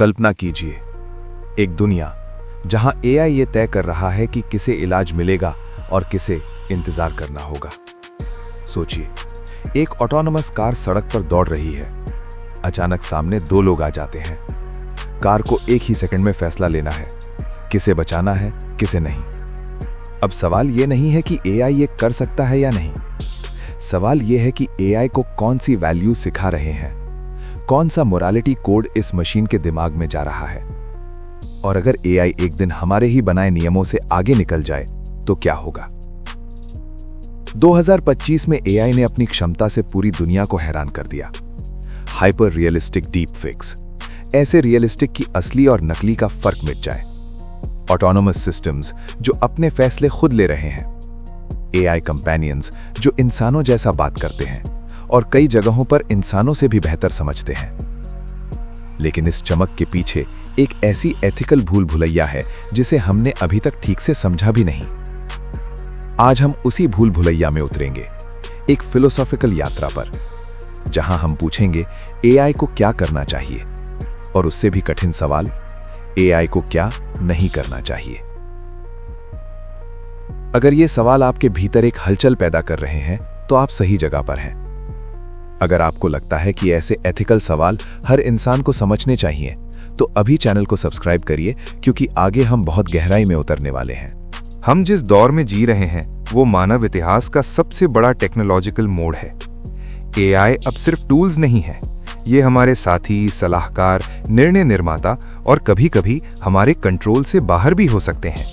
कल्पना कीजिए, एक दुनिया जहां एआई ये तय कर रहा है कि किसे इलाज मिलेगा और किसे इंतजार करना होगा। सोचिए, एक ऑटोनोमस कार सड़क पर दौड़ रही है। अचानक सामने दो लोग आ जाते हैं। कार को एक ही सेकंड में फैसला लेना है, किसे बचाना है, किसे नहीं। अब सवाल यह नहीं है कि एआई ये कर सकता है या नहीं। सवाल यह है कि एआई को कौन सी वैल्यू सिखा रहे हैं, कौन सा मोरालिटी कोड इस मशीन के दिमाग में जा रहा है। और अगर एआई एक दिन हमारे ही बनाए नियमों से आगे निकल जाए तो क्या होगा। 2025 में एआई ने अपनी क्षमता से पूरी दुनिया को हैरान कर दिया। हाइपर रियलिस्टिक डीप फेक्स, ऐसे रियलिस्टिक की असली और नकली का फर्क मिट जाए। ऑटोनोमस सिस्टम्स जो अपने फैसले खुद ले रहे हैं। एआई कंपेनियंस जो इंसानों जैसा बात करते हैं और कई जगहों पर इंसानों से भी बेहतर समझते हैं। लेकिन इस चमक के पीछे एक ऐसी एथिकल भूल भुलैया है जिसे हमने अभी तक ठीक से समझा भी नहीं। आज हम उसी भूल भुलैया में उतरेंगे, एक फिलोसॉफिकल यात्रा पर, जहां हम पूछेंगे एआई को क्या करना चाहिए, और उससे भी कठिन सवाल, एआई को क्या नहीं करना चाहिए। अगर ये सवाल आपके भीतर एक हलचल पैदा कर रहे हैं तो आप सही जगह पर हैं। अगर आपको लगता है कि ऐसे एथिकल सवाल हर इंसान को समझने चाहिए तो अभी चैनल को सब्सक्राइब करिए, क्योंकि आगे हम बहुत गहराई में उतरने वाले हैं। हम जिस दौर में जी रहे हैं वो मानव इतिहास का सबसे बड़ा टेक्नोलॉजिकल मोड़ है। एआई अब सिर्फ टूल्स नहीं है, ये हमारे साथी, सलाहकार, निर्णय निर्माता और कभी-कभी हमारे कंट्रोल से बाहर भी हो सकते हैं।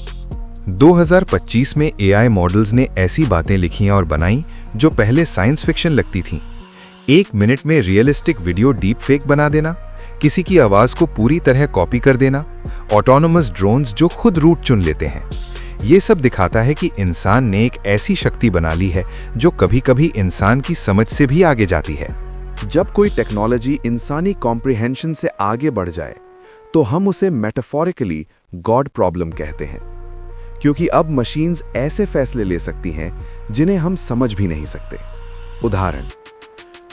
2025 में एआई मॉडल्स ने ऐसी बातें लिखी और बनाई जो पहले साइंस फिक्शन लगती थीं। 1 मिनट में रियलिस्टिक वीडियो डीप फेक बना देना, किसी की आवाज को पूरी तरह कॉपी कर देना, ऑटोनोमस ड्रोन्स जो खुद रूट चुन लेते हैं। ये सब दिखाता है कि इंसान ने एक ऐसी शक्ति बना ली है जो कभी-कभी इंसान की समझ से भी आगे जाती है। जब कोई टेक्नोलॉजी इंसानी कॉम्प्रिहेंशन से आगे बढ़ जाए तो हम उसे मेटाफोरिकली गॉड प्रॉब्लम कहते हैं, क्योंकि अब मशीन्स ऐसे फैसले ले सकती हैं जिन्हें हम समझ भी नहीं सकते। उदाहरण,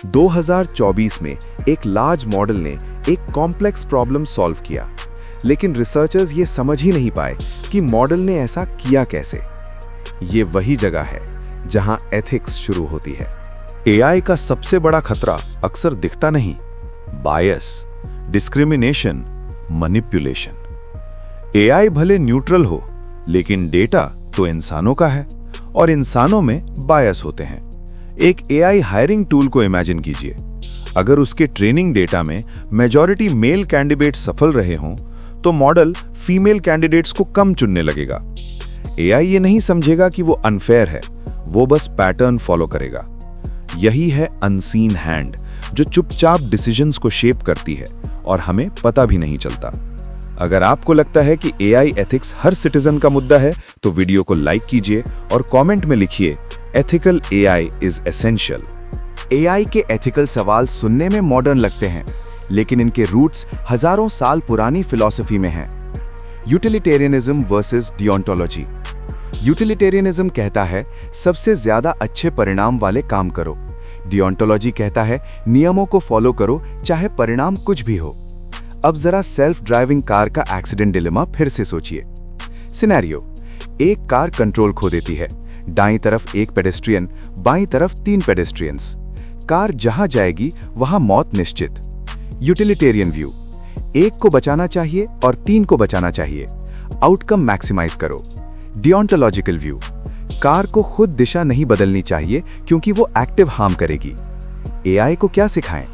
2024 में एक लार्ज मॉडल ने एक कॉम्प्लेक्स प्रॉब्लम सॉल्व किया, लेकिन रिसर्चर्स ये समझ ही नहीं पाए कि मॉडल ने ऐसा किया कैसे। ये वही जगह है जहां एथिक्स शुरू होती है। एआई का सबसे बड़ा खतरा अक्सर दिखता नहीं, बायस, डिस्क्रिमिनेशन, मैनिपुलेशन। एआई भले न्यूट्रल हो, लेकिन डेटा तो इंसानों का है और इंसानों में बायस होते हैं। एक एआई हायरिंग टूल को इमेजिन कीजिए। अगर उसके ट्रेनिंग डेटा में मेजॉरिटी मेल कैंडिडेट सफल रहे हों तो मॉडल फीमेल कैंडिडेट्स को कम चुनने लगेगा। एआई ये नहीं समझेगा कि वो अनफेयर है, वो बस पैटर्न फॉलो करेगा। यही है अनसीन हैंड जो चुपचाप डिसीजंस को शेप करती है और हमें पता भी नहीं चलता। अगर आपको लगता है कि एआई एथिक्स हर सिटीजन का मुद्दा है तो वीडियो को लाइक कीजिए और कमेंट में लिखिए, ethical AI is essential. AI के एथिकल सवाल सुनने में मॉडर्न लगते हैं, लेकिन इनके रूट्स हजारों साल पुरानी फिलॉसफी में हैं। Utilitarianism versus डियोंटोलॉजी। यूटिलिटेरियनिज्म कहता है सबसे ज्यादा अच्छे परिणाम वाले काम करो। डियोंटोलॉजी कहता है नियमों को फॉलो करो चाहे परिणाम कुछ भी हो। अब जरा सेल्फ ड्राइविंग कार का एक्सीडेंट डिलेमा फिर से सोचिए। सिनेरियो, एक कार कंट्रोल खो देती है। दाईं तरफ एक पेडेस्ट्रियन, बाईं तरफ 3 पेडेस्ट्रियंस। कार जहां जाएगी वहां मौत निश्चित। यूटिलिटेरियन व्यू, एक को बचाना चाहिए और 3 को बचाना चाहिए। आउटकम मैक्सिमाइज करो। डियोंटोलॉजिकल व्यू, कार को खुद दिशा नहीं बदलनी चाहिए क्योंकि वो एक्टिव हार्म करेगी। एआई को क्या सिखाएं,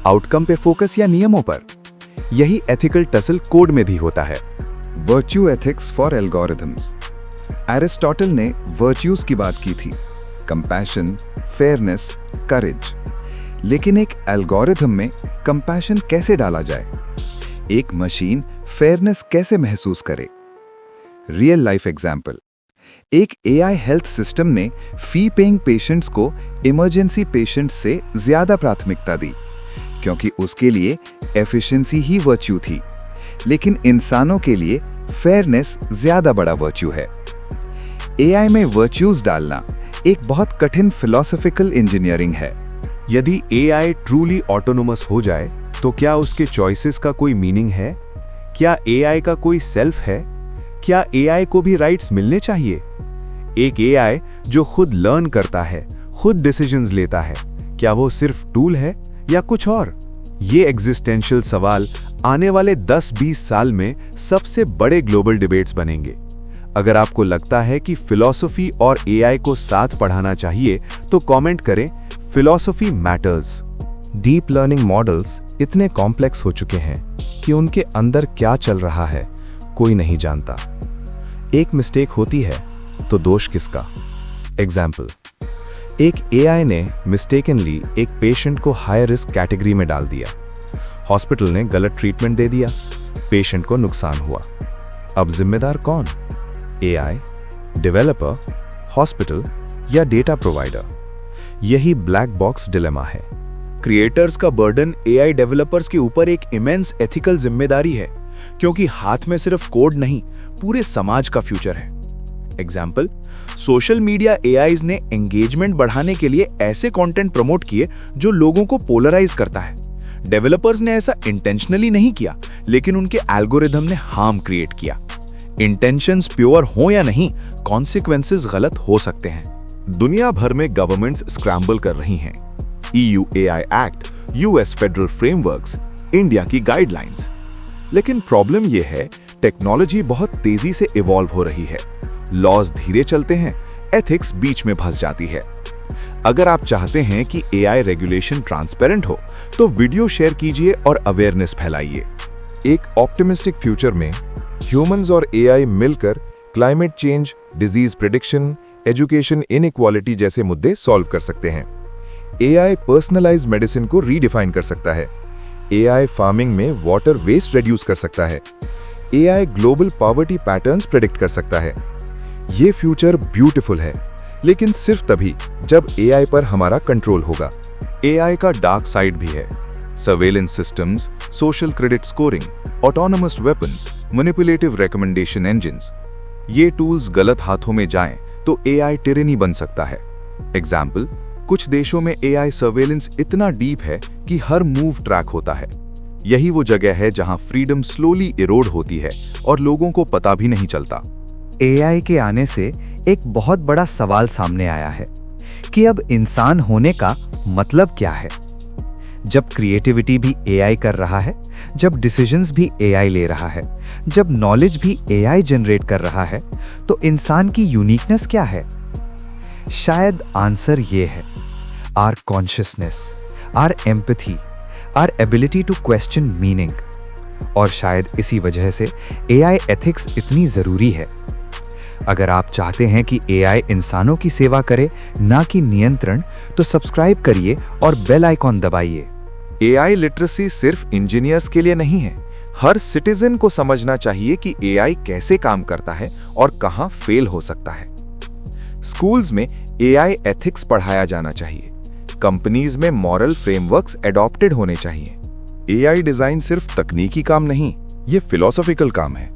आउटकम पे फोकस या नियमों पर? यही एथिकल टसल कोड में भी होता है। Virtue ethics for algorithms. Aristotle ने वर्च्यूज की बात की थी, कंपैशन, फेयरनेस, करेज। लेकिन एक एल्गोरिथम में कंपैशन कैसे डाला जाए? एक मशीन फेयरनेस कैसे महसूस करे? रियल लाइफ एग्जाम्पल, एक एआई हेल्थ सिस्टम ने फी पेइंग पेशेंट्स को इमरजेंसी पेशेंट्स से ज्यादा प्राथमिकता दी क्योंकि उसके लिए एफिशिएंसी ही वर्च्यू थी, लेकिन इंसानों के लिए फेयरनेस ज्यादा बड़ा वर्च्यू है। एआई में वर्च्यूज डालना एक बहुत कठिन फिलोसॉफिकल इंजीनियरिंग है। यदि एआई ट्रूली ऑटोनोमस हो जाए तो क्या उसके चॉइसेस का कोई मीनिंग है? क्या एआई का कोई सेल्फ है? क्या एआई को भी राइट्स मिलने चाहिए? एक एआई जो खुद लर्न करता है, खुद डिसीजंस लेता है, क्या वो सिर्फ टूल है या कुछ और? ये एग्जिस्टेंशियल सवाल आने वाले 10-20 साल में सबसे बड़े ग्लोबल डिबेट्स बनेंगे। अगर आपको लगता है कि फिलॉसफी और एआई को साथ पढ़ाना चाहिए तो कमेंट करें, philosophy matters. Deep learning models इतने कॉम्प्लेक्स हो चुके हैं कि उनके अंदर क्या चल रहा है कोई नहीं जानता। एक मिस्टेक होती है तो दोष किसका? एग्जाम्पल, एक एआई ने मिस्टेकनली एक पेशेंट को हाई रिस्क कैटेगरी में डाल दिया। हॉस्पिटल ने गलत ट्रीटमेंट दे दिया, पेशेंट को नुकसान हुआ। अब जिम्मेदार कौन? एआई, डेवलपर, हॉस्पिटल या डेटा प्रोवाइडर? यही ब्लैक बॉक्स डिलेमा है। क्रिएटर्स का बर्डन एआई डेवलपर्स के ऊपर एक इमेंस एथिकल जिम्मेदारी है, क्योंकि हाथ में सिर्फ कोड नहीं, पूरे समाज का फ्यूचर है। एग्जाम्पल, सोशल मीडिया एआईज ने एंगेजमेंट बढ़ाने के लिए ऐसे कंटेंट प्रमोट किए जो लोगों को पोलराइज करता है। डेवलपर्स ने ऐसा इंटेंशनली नहीं किया, लेकिन उनके एल्गोरिदम ने हार्म क्रिएट किया। इंटेंशंस प्योर हो या नहीं, कॉन्सिक्वेंसेस गलत हो सकते हैं। दुनिया भर में गवर्नमेंट्स स्क्रैम्बल कर रही हैं। EU AI act, US federal frameworks, India की गाइडलाइंस। लेकिन प्रॉब्लम यह है, टेक्नोलॉजी बहुत तेजी से इवॉल्व हो रही है। लॉज धीरे चलते हैं, एथिक्स बीच में फंस जाती है। अगर आप चाहते हैं कि AI रेगुलेशन ट्रांसपेरेंट हो, तो वीडियो शेयर कीजिए और अवेयरनेस फैलाइए। एक ऑप्टिमिस्टिक फ्यूचर में ह्यूमंस और AI मिलकर climate change, disease prediction, education inequality जैसे मुद्दे सॉल्व कर सकते हैं। AI पर्सनलाइज्ड मेडिसिन को रीडिफाइन कर सकता है। AI फार्मिंग में वाटर वेस्ट रिड्यूस कर सकता है। AI global poverty patterns predict कर सकता है। ये फ्यूचर ब्यूटीफुल है, लेकिन सिर्फ तभी जब AI पर हमारा कंट्रोल होगा। AI का डार्क साइड भी है। Surveillance systems, social credit scoring, autonomous weapons, manipulative recommendation engines. ये टूल्स गलत हाथों में जाएं तो AI टिरेनी बन सकता है। एग्जाम्पल, कुछ देशों में AI सर्वेलेंस इतना डीप है कि हर मूव ट्रैक होता है। यही वो जगह है जहां फ्रीडम स्लोली इरोड होती है और लोगों को पता भी नहीं चलता। AI के आने से एक बहुत बड़ा सवाल सामने आया है कि अब इंसान होने का मतलब क्या है। जब क्रिएटिविटी भी AI कर रहा है, जब डिसीजंस भी AI ले रहा है, जब नॉलेज भी AI जनरेट कर रहा है, तो इंसान की यूनिकनेस क्या है? शायद आंसर ये है, our consciousness, our empathy, our ability to question meaning. और शायद इसी वजह से AI एथिक्स इतनी जरूरी है। अगर आप चाहते हैं कि AI इंसानों की सेवा करे, ना कि नियंत्रण, तो सब्सक्राइब करिए और बेल आइकॉन दबाइए। AI लिटरेसी सिर्फ इंजीनियर्स के लिए नहीं है। हर सिटीजन को समझना चाहिए कि AI कैसे काम करता है और कहां फेल हो सकता है। स्कूल्स में AI एथिक्स पढ़ाया जाना चाहिए। कंपनीज में मॉरल फ्रेमवर्क्स एडॉप्टेड होने चाहिए। AI डिजाइन सिर्फ तकनीकी काम नहीं, ये फिलोसॉफिकल काम है।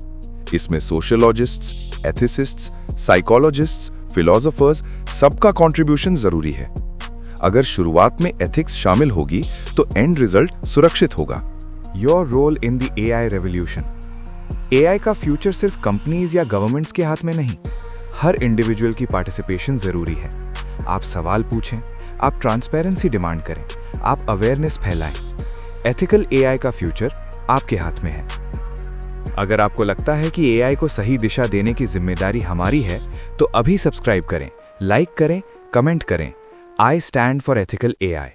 इसमें सोशियोलॉजिस्ट्स, एथिसिस्ट्स, साइकोलॉजिस्ट्स, फिलोसोफर्स सबका कंट्रीब्यूशन जरूरी है। अगर शुरुआत में एथिक्स शामिल होगी तो एंड रिजल्ट सुरक्षित होगा। Your role in the AI revolution. AI का फ्यूचर सिर्फ कंपनीज या गवर्नमेंट्स के हाथ में नहीं, हर इंडिविजुअल की पार्टिसिपेशन जरूरी है। आप सवाल पूछें, आप ट्रांसपेरेंसी डिमांड करें, आप अवेयरनेस फैलाएं। एथिकल AI का फ्यूचर आपके हाथ में है। अगर आपको लगता है कि AI को सही दिशा देने की जिम्मेदारी हमारी है, तो अभी सब्सक्राइब करें, लाइक करें, कमेंट करें। I stand for ethical AI।